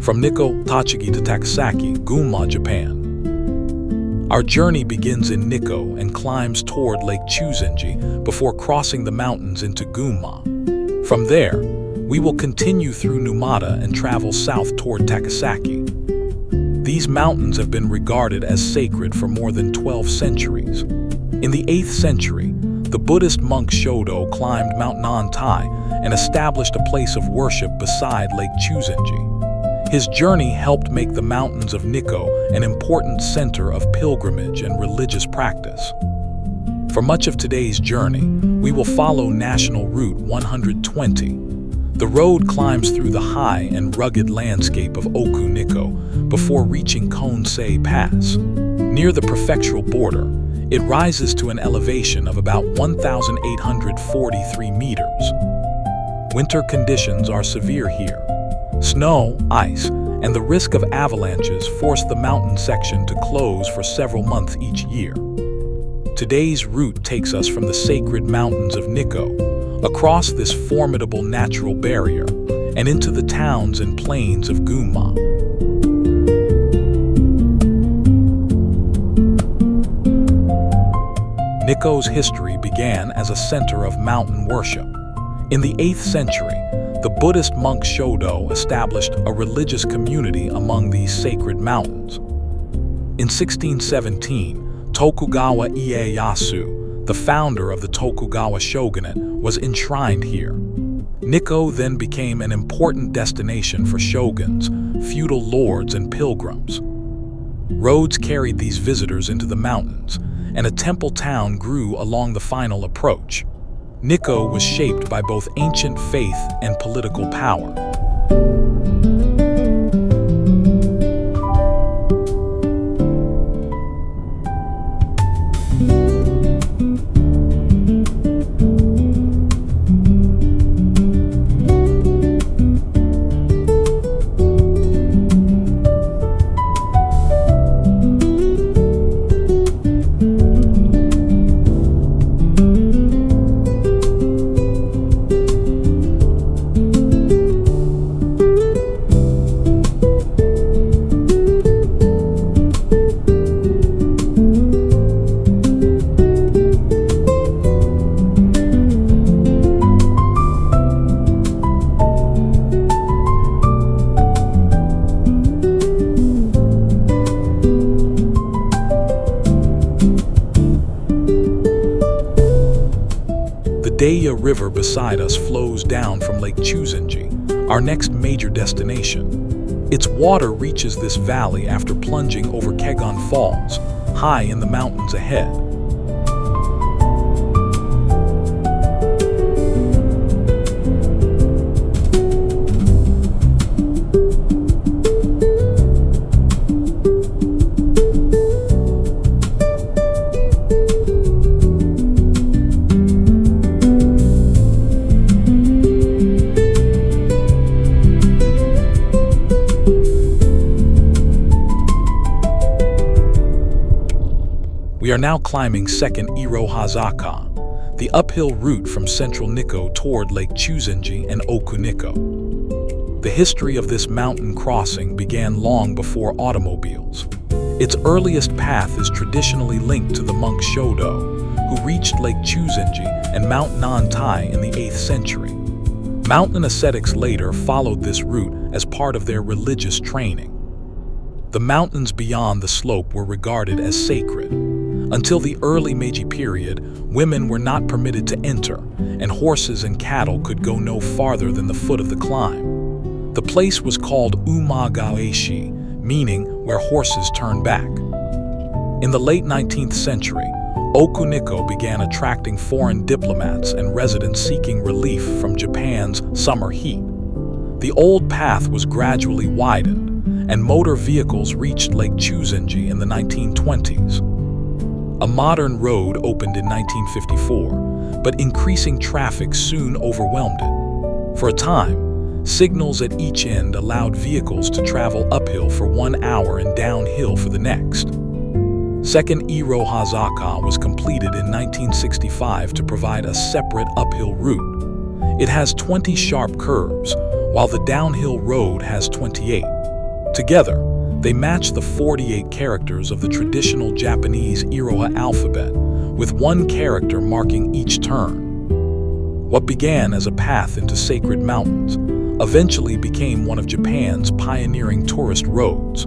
from Nikko, Tochigi to Takasaki, Gunma, Japan. Our journey begins in Nikko and climbs toward Lake Chuzenji before crossing the mountains into Gunma. From there, we will continue through Numata and travel south toward Takasaki. These mountains have been regarded as sacred for more than 12 centuries. In the 8th century, the Buddhist monk Shodo climbed Mount Nantai and established a place of worship beside Lake Chuzenji. His journey helped make the mountains of Nikko an important center of pilgrimage and religious practice. For much of today's journey, we will follow National Route 120. The road climbs through the high and rugged landscape of Oku-Nikko before reaching Konsei Pass. Near the prefectural border, it rises to an elevation of about 1,843 meters. Winter conditions are severe here. Snow, ice, and the risk of avalanches force the mountain section to close for several months each year. Today's route takes us from the sacred mountains of Nikko, across this formidable natural barrier, and into the towns and plains of Gunma. Nikko's history began as a center of mountain worship. In the 8th century, the Buddhist monk Shodo established a religious community among these sacred mountains. In 1617, Tokugawa Ieyasu, the founder of the Tokugawa shogunate, was enshrined here. Nikko then became an important destination for shoguns, feudal lords, and pilgrims. Roads carried these visitors into the mountains, and a temple town grew along the final approach. Nikko was shaped by both ancient faith and political power. The river beside us flows down from Lake Chuzenji, our next major destination. Its water reaches this valley after plunging over Kegon Falls, high in the mountains ahead. We are now climbing 2nd Irohazaka, the uphill route from central Nikko toward Lake Chuzenji and Oku-Nikko. The history of this mountain crossing began long before automobiles. Its earliest path is traditionally linked to the monk Shodo, who reached Lake Chuzenji and Mount Nantai in the 8th century. Mountain ascetics later followed this route as part of their religious training. The mountains beyond the slope were regarded as sacred. Until the early Meiji period, women were not permitted to enter, and horses and cattle could go no farther than the foot of the climb. The place was called Umagaeshi, meaning where horses turn back. In the late 19th century, Oku-Nikko began attracting foreign diplomats and residents seeking relief from Japan's summer heat. The old path was gradually widened, and motor vehicles reached Lake Chuzenji in the 1920s. A modern road opened in 1954, but increasing traffic soon overwhelmed it. For a time, signals at each end allowed vehicles to travel uphill for 1 hour and downhill for the next. 2nd Irohazaka was completed in 1965 to provide a separate uphill route. It has 20 sharp curves, while the downhill road has 28. Together, they match the 48 characters of the traditional Japanese Iroha alphabet, with one character marking each turn. What began as a path into sacred mountains eventually became one of Japan's pioneering tourist roads.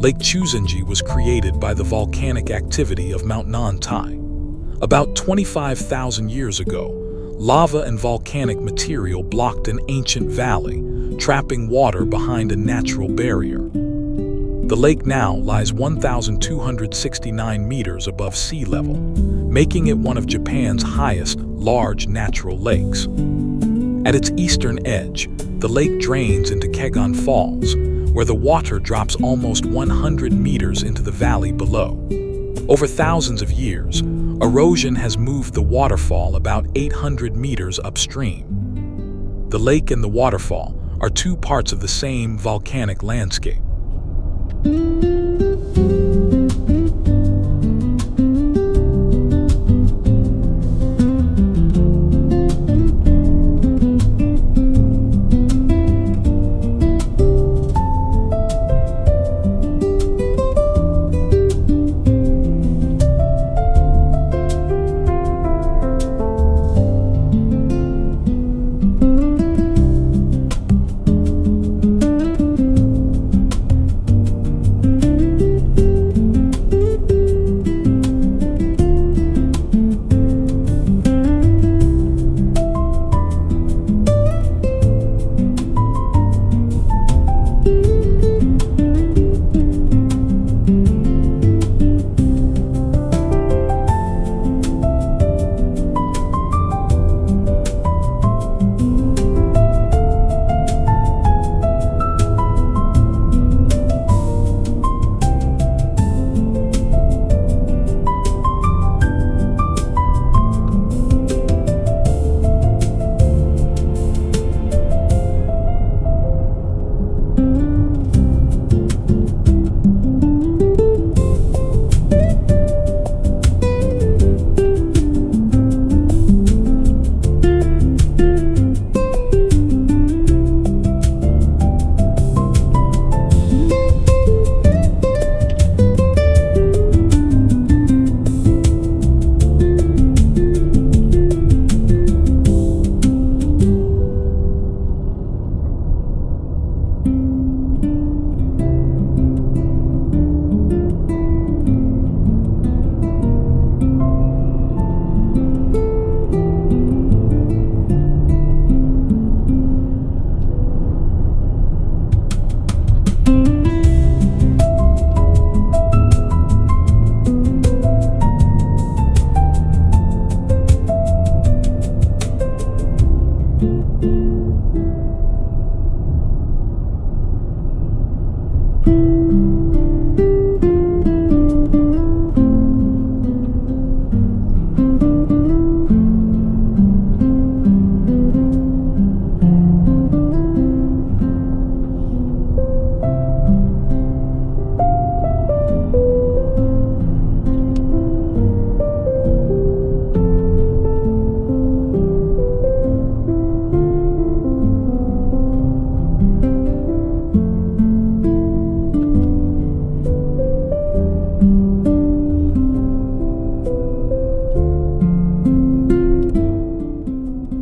Lake Chuzenji was created by the volcanic activity of Mount Nantai. About 25,000 years ago, lava and volcanic material blocked an ancient valley, trapping water behind a natural barrier. The lake now lies 1,269 meters above sea level, making it one of Japan's highest large natural lakes. At its eastern edge, the lake drains into Kegon Falls, where the water drops almost 100 meters into the valley below. Over thousands of years, erosion has moved the waterfall about 800 meters upstream. The lake and the waterfall are two parts of the same volcanic landscape.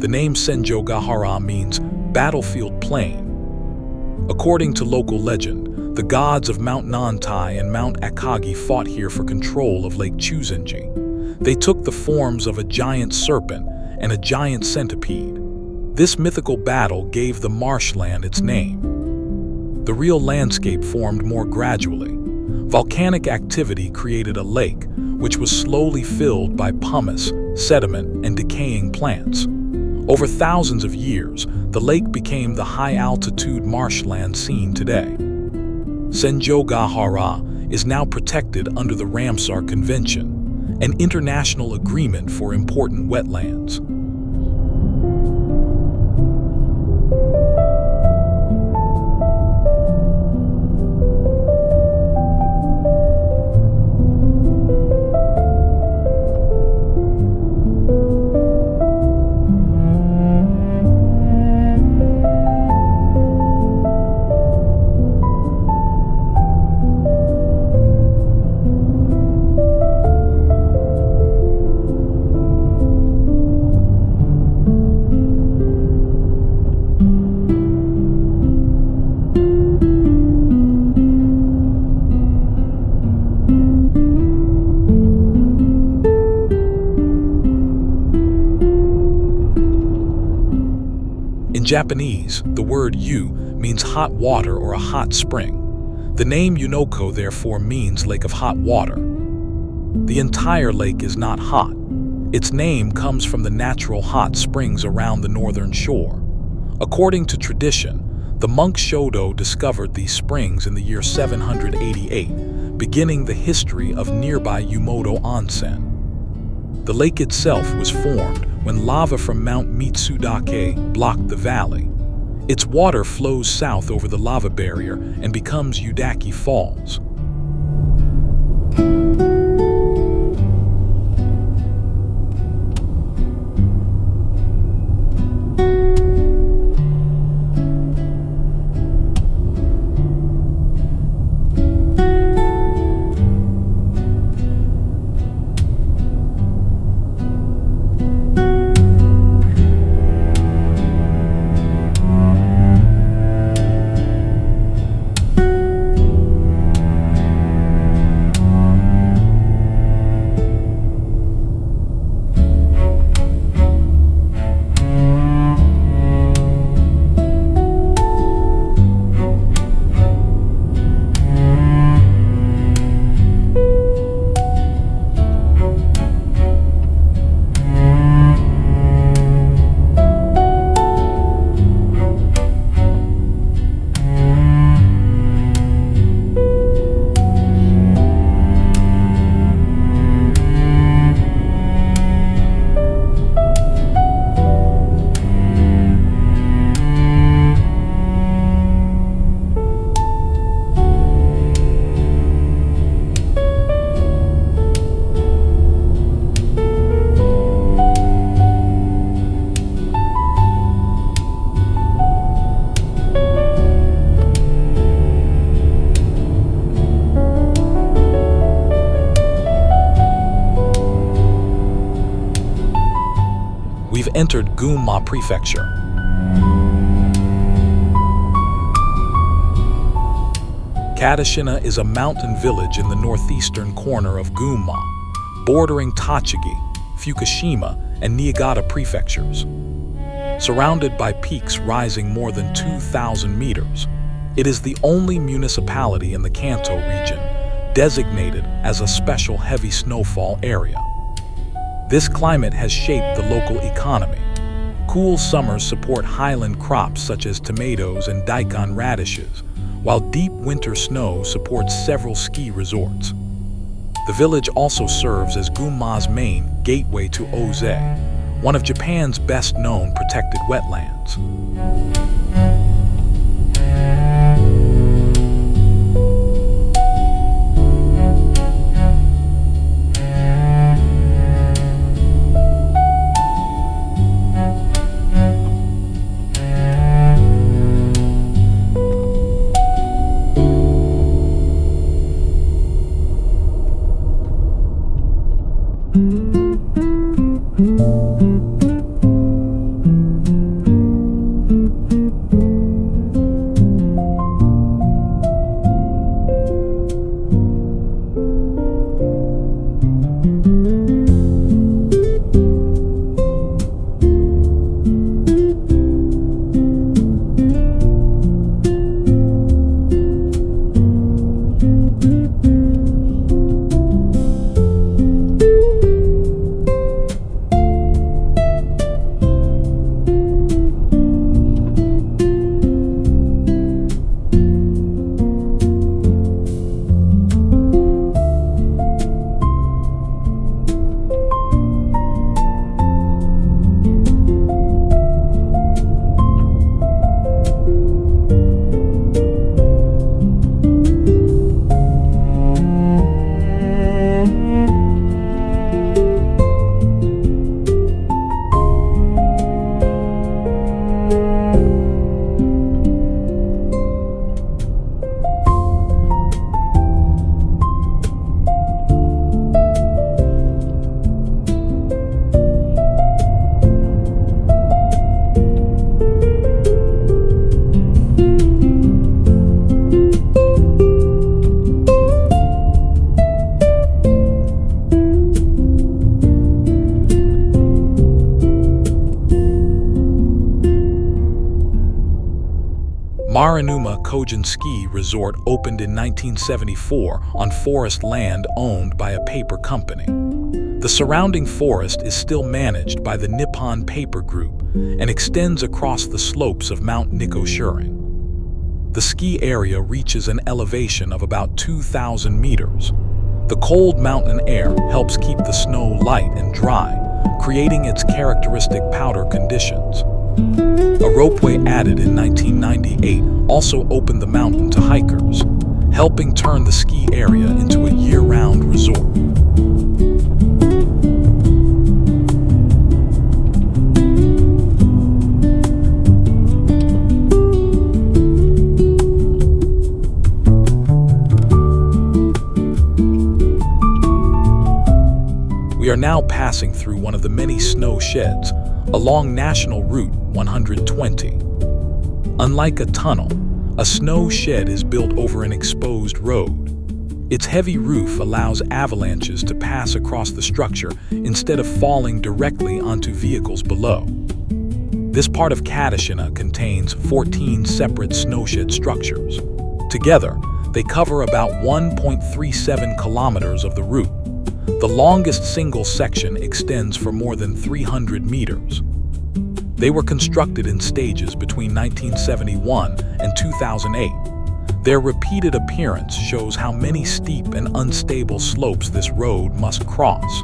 The name Senjogahara means battlefield plain. According to local legend, the gods of Mount Nantai and Mount Akagi fought here for control of Lake Chuzenji. They took the forms of a giant serpent and a giant centipede. This mythical battle gave the marshland its name. The real landscape formed more gradually. Volcanic activity created a lake, which was slowly filled by pumice, sediment, and decaying plants. Over thousands of years, the lake became the high-altitude marshland seen today. Senjogahara is now protected under the Ramsar Convention, an international agreement for important wetlands. In Japanese, the word yu means hot water or a hot spring. The name Oku-Nikko therefore means lake of hot water. The entire lake is not hot. Its name comes from the natural hot springs around the northern shore. According to tradition, the monk Shodo discovered these springs in the year 788, beginning the history of nearby Yumoto Onsen. The lake itself was formed when lava from Mount Mitsudake blocked the valley. Its water flows south over the lava barrier and becomes Yudaki Falls. We've entered Gunma Prefecture. Katashina is a mountain village in the northeastern corner of Gunma, bordering Tochigi, Fukushima, and Niigata prefectures. Surrounded by peaks rising more than 2,000 meters, it is the only municipality in the Kanto region designated as a special heavy snowfall area. This climate has shaped the local economy. Cool summers support highland crops such as tomatoes and daikon radishes, while deep winter snow supports several ski resorts. The village also serves as Gunma's main gateway to Oze, one of Japan's best-known protected wetlands. Maranuma Kojin Ski Resort opened in 1974 on forest land owned by a paper company. The surrounding forest is still managed by the Nippon Paper Group and extends across the slopes of Mount Nikko Shurin. The ski area reaches an elevation of about 2,000 meters. The cold mountain air helps keep the snow light and dry, creating its characteristic powder conditions. A ropeway added in 1998 also opened the mountain to hikers, helping turn the ski area into a year-round resort. We are now passing through one of the many snow sheds along National Route 120. Unlike a tunnel, a snow shed is built over an exposed road. Its heavy roof allows avalanches to pass across the structure instead of falling directly onto vehicles below. This part of Katashina contains 14 separate snowshed structures. Together, they cover about 1.37 kilometers of the route. The longest single section extends for more than 300 meters. They were constructed in stages between 1971 and 2008. Their repeated appearance shows how many steep and unstable slopes this road must cross.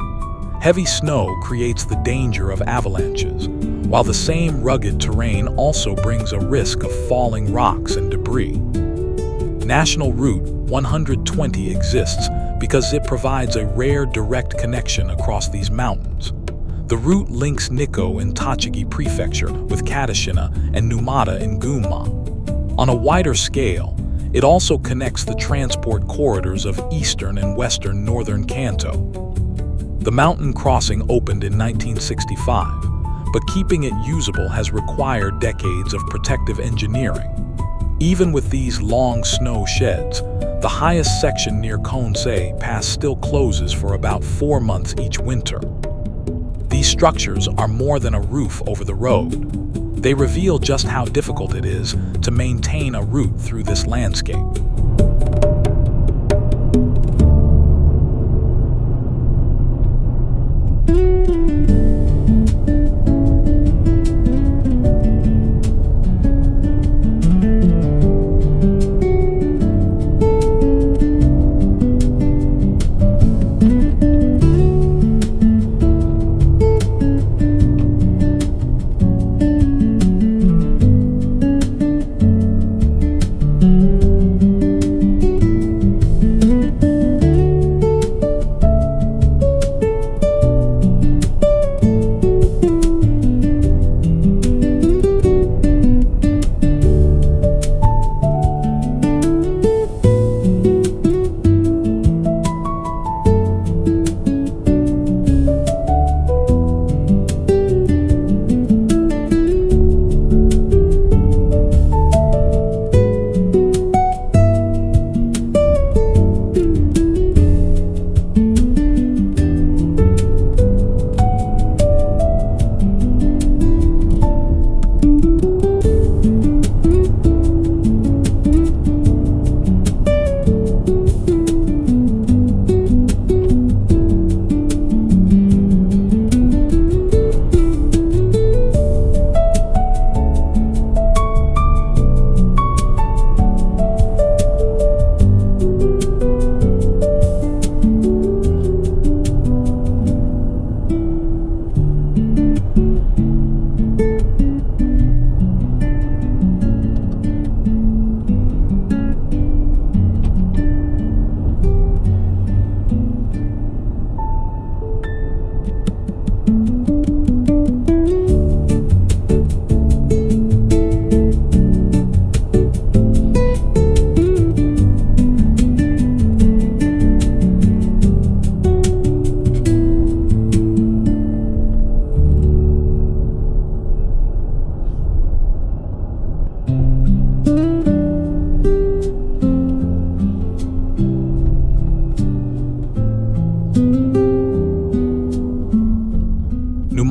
Heavy snow creates the danger of avalanches, while the same rugged terrain also brings a risk of falling rocks and debris. National Route 120 exists because it provides a rare direct connection across these mountains. The route links Nikko in Tochigi Prefecture with Katashina and Numata in Gunma. On a wider scale, it also connects the transport corridors of eastern and western northern Kanto. The mountain crossing opened in 1965, but keeping it usable has required decades of protective engineering. Even with these long snow sheds, the highest section near Konsei Pass still closes for about 4 months each winter. These structures are more than a roof over the road. They reveal just how difficult it is to maintain a route through this landscape.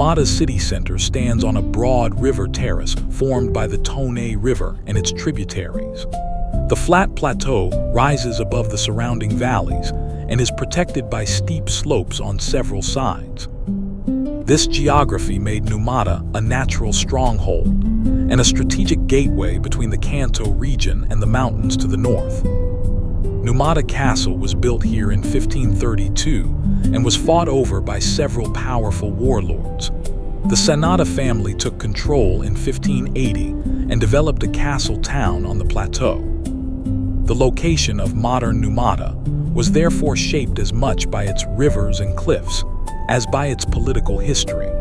Numata City Center stands on a broad river terrace formed by the Tone River and its tributaries. The flat plateau rises above the surrounding valleys and is protected by steep slopes on several sides. This geography made Numata a natural stronghold and a strategic gateway between the Kanto region and the mountains to the north. Numata Castle was built here in 1532 and was fought over by several powerful warlords. The Sanada family took control in 1580 and developed a castle town on the plateau. The location of modern Numata was therefore shaped as much by its rivers and cliffs as by its political history.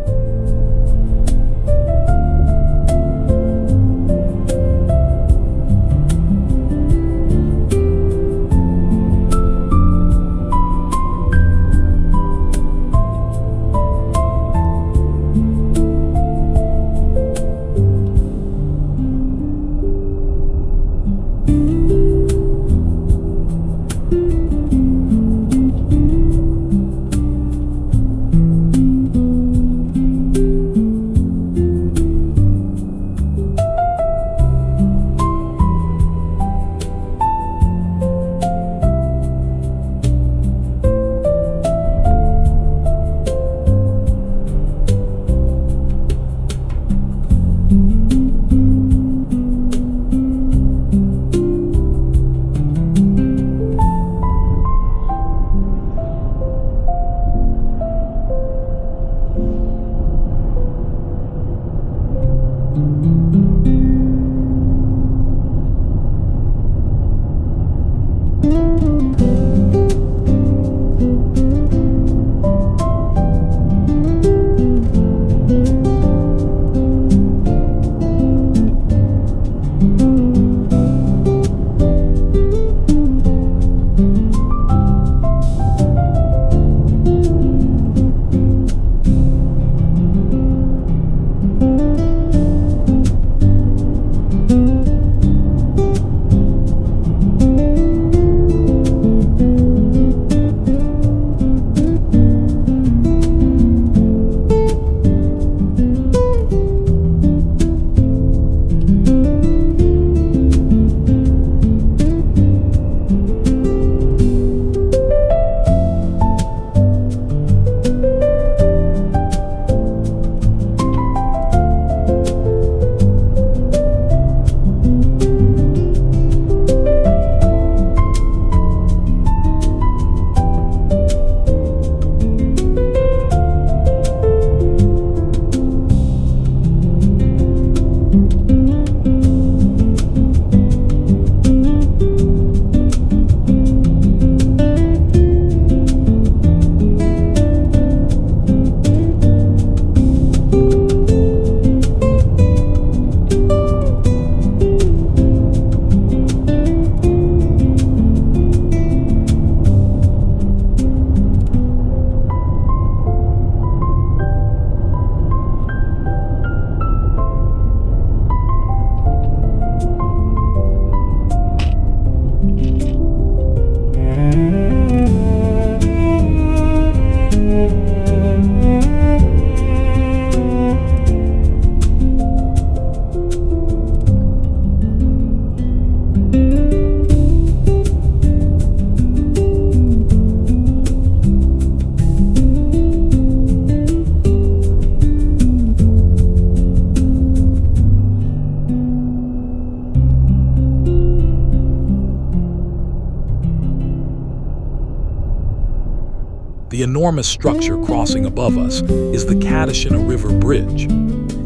The enormous structure crossing above us is the Katashina River Bridge.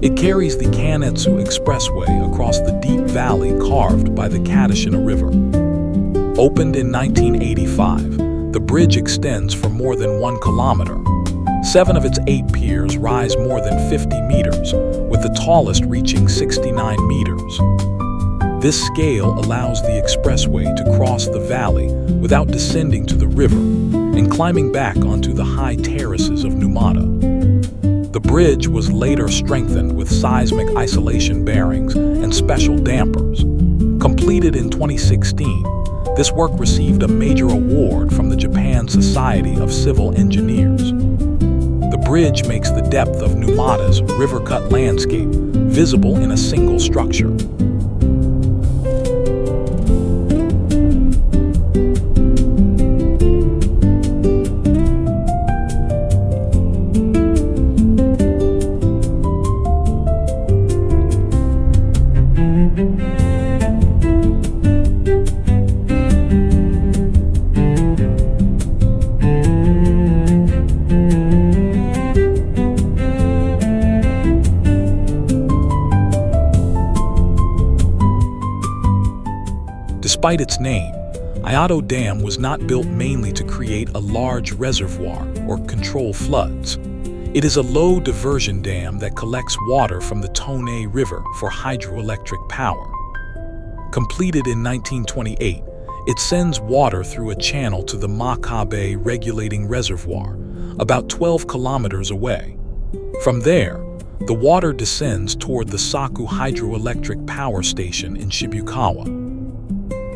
It carries the Kanetsu Expressway across the deep valley carved by the Katashina River. Opened in 1985, the bridge extends for more than 1 kilometer. 7 of its 8 piers rise more than 50 meters, with the tallest reaching 69 meters. This scale allows the expressway to cross the valley without descending to the river and climbing back onto the high terraces of Numata. The bridge was later strengthened with seismic isolation bearings and special dampers. Completed in 2016, this work received a major award from the Japan Society of Civil Engineers. The bridge makes the depth of Numata's river-cut landscape visible in a single structure. Despite its name, Ayato Dam was not built mainly to create a large reservoir or control floods. It is a low diversion dam that collects water from the Tone River for hydroelectric power. Completed in 1928, it sends water through a channel to the Makabe regulating reservoir, about 12 kilometers away. From there, the water descends toward the Saku hydroelectric power station in Shibukawa.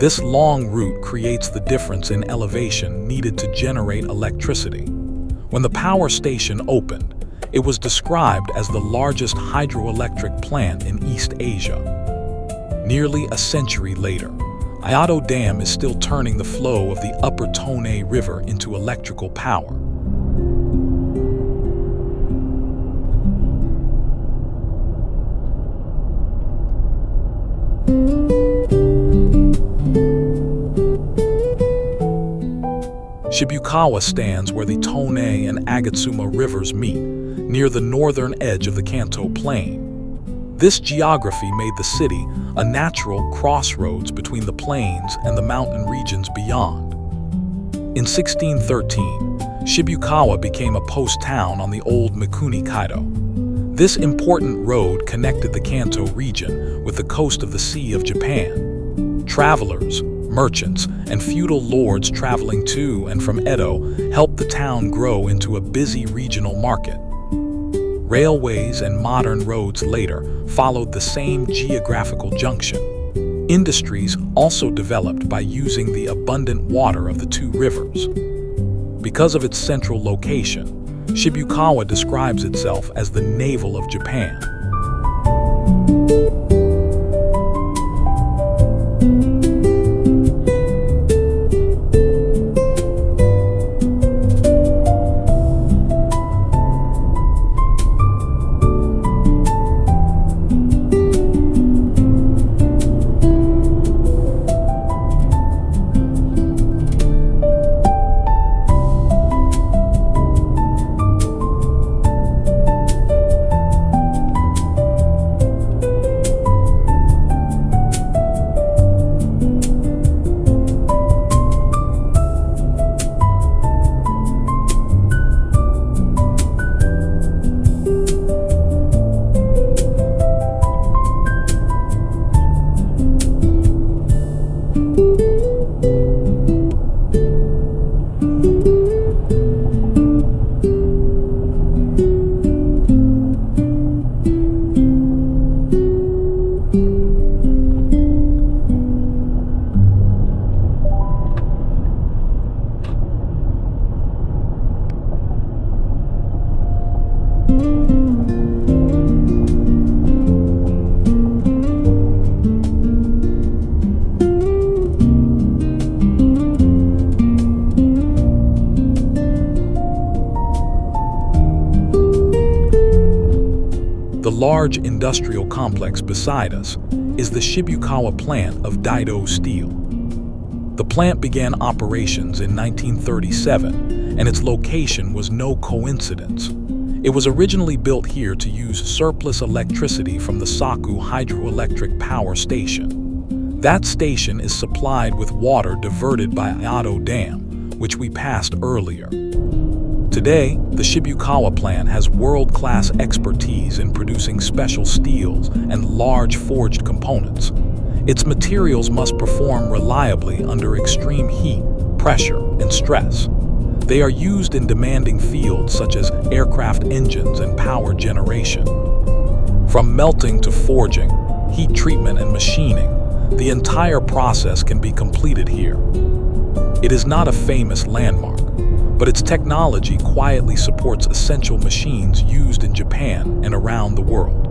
This long route creates the difference in elevation needed to generate electricity. When the power station opened, it was described as the largest hydroelectric plant in East Asia. Nearly a century later, Ayato Dam is still turning the flow of the upper Tone River into electrical power. Shibukawa stands where the Tone and Agatsuma rivers meet, near the northern edge of the Kanto Plain. This geography made the city a natural crossroads between the plains and the mountain regions beyond. In 1613, Shibukawa became a post town on the old Mikuni Kaido. This important road connected the Kanto region with the coast of the Sea of Japan. Travelers, merchants, and feudal lords traveling to and from Edo helped the town grow into a busy regional market. Railways and modern roads later followed the same geographical junction. Industries also developed by using the abundant water of the two rivers. Because of its central location, Shibukawa describes itself as the navel of Japan. The large industrial complex beside us is the Shibukawa plant of Daido Steel. The plant began operations in 1937, and its location was no coincidence. It was originally built here to use surplus electricity from the Saku hydroelectric power station. That station is supplied with water diverted by Ayato Dam, which we passed earlier. Today, the Shibukawa plant has world-class expertise in producing special steels and large forged components. Its materials must perform reliably under extreme heat, pressure, and stress. They are used in demanding fields such as aircraft engines and power generation. From melting to forging, heat treatment and machining, the entire process can be completed here. It is not a famous landmark, but but its technology quietly supports essential machines used in Japan and around the world.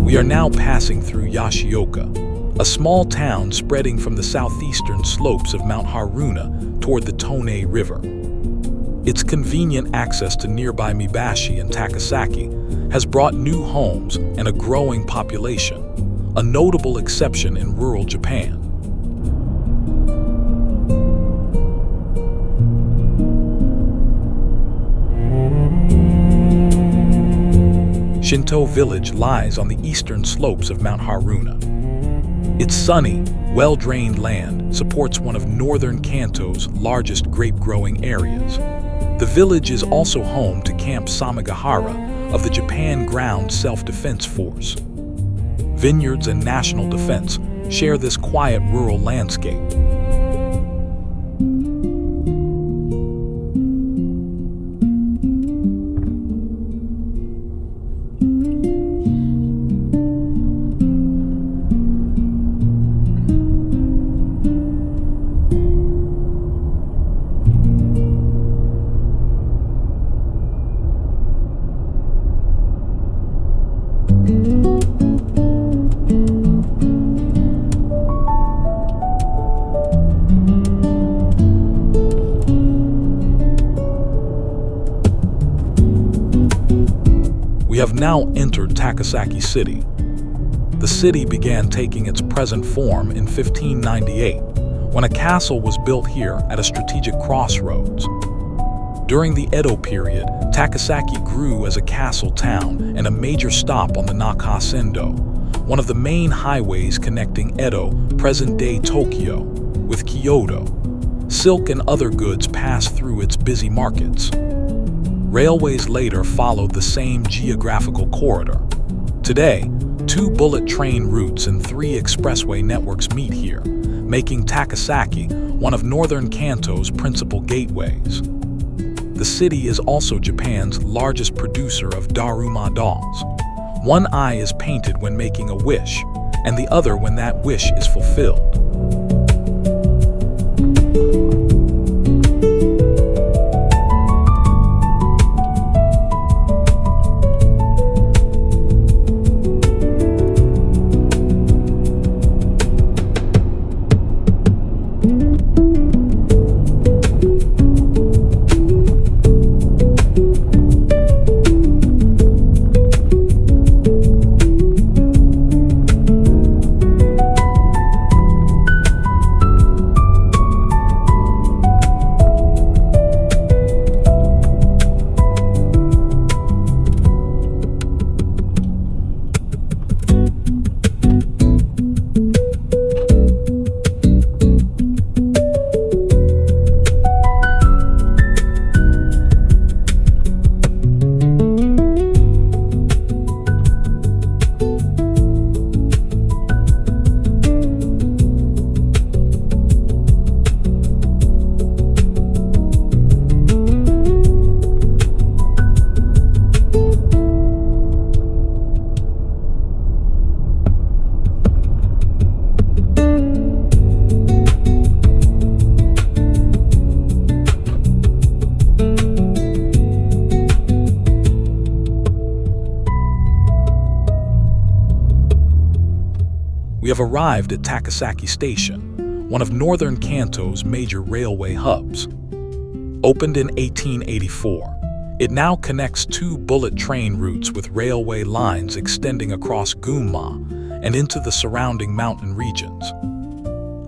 We are now passing through Yashioka, a small town spreading from the southeastern slopes of Mount Haruna toward the Tone River. Its convenient access to nearby Mibashi and Takasaki has brought new homes and a growing population, a notable exception in rural Japan. Shinto Village lies on the eastern slopes of Mount Haruna. Its sunny, well-drained land supports one of northern Kanto's largest grape-growing areas. The village is also home to Camp Samigahara of the Japan Ground Self-Defense Force. Vineyards and national defense share this quiet rural landscape. We have now entered Takasaki City. The city began taking its present form in 1598, when a castle was built here at a strategic crossroads. During the Edo period, Takasaki grew as a castle town and a major stop on the Nakasendo, one of the main highways connecting Edo, present-day Tokyo, with Kyoto. Silk and other goods passed through its busy markets. Railways later followed the same geographical corridor. Today, 2 bullet train routes and 3 expressway networks meet here, making Takasaki one of northern Kanto's principal gateways. The city is also Japan's largest producer of daruma dolls. One eye is painted when making a wish, and the other when that wish is fulfilled. We have arrived at Takasaki Station, one of northern Kanto's major railway hubs. Opened in 1884, it now connects 2 bullet train routes with railway lines extending across Gunma and into the surrounding mountain regions.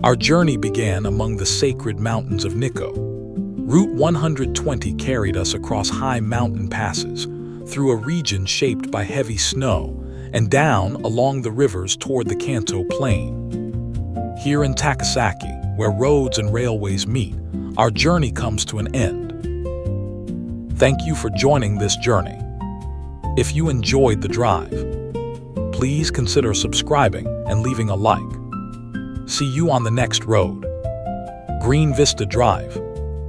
Our journey began among the sacred mountains of Nikko. Route 120 carried us across high mountain passes, through a region shaped by heavy snow, and down along the rivers toward the Kanto Plain. Here in Takasaki, where roads and railways meet, our journey comes to an end. Thank you for joining this journey. If you enjoyed the drive, please consider subscribing and leaving a like. See you on the next road. Green Vista Drive.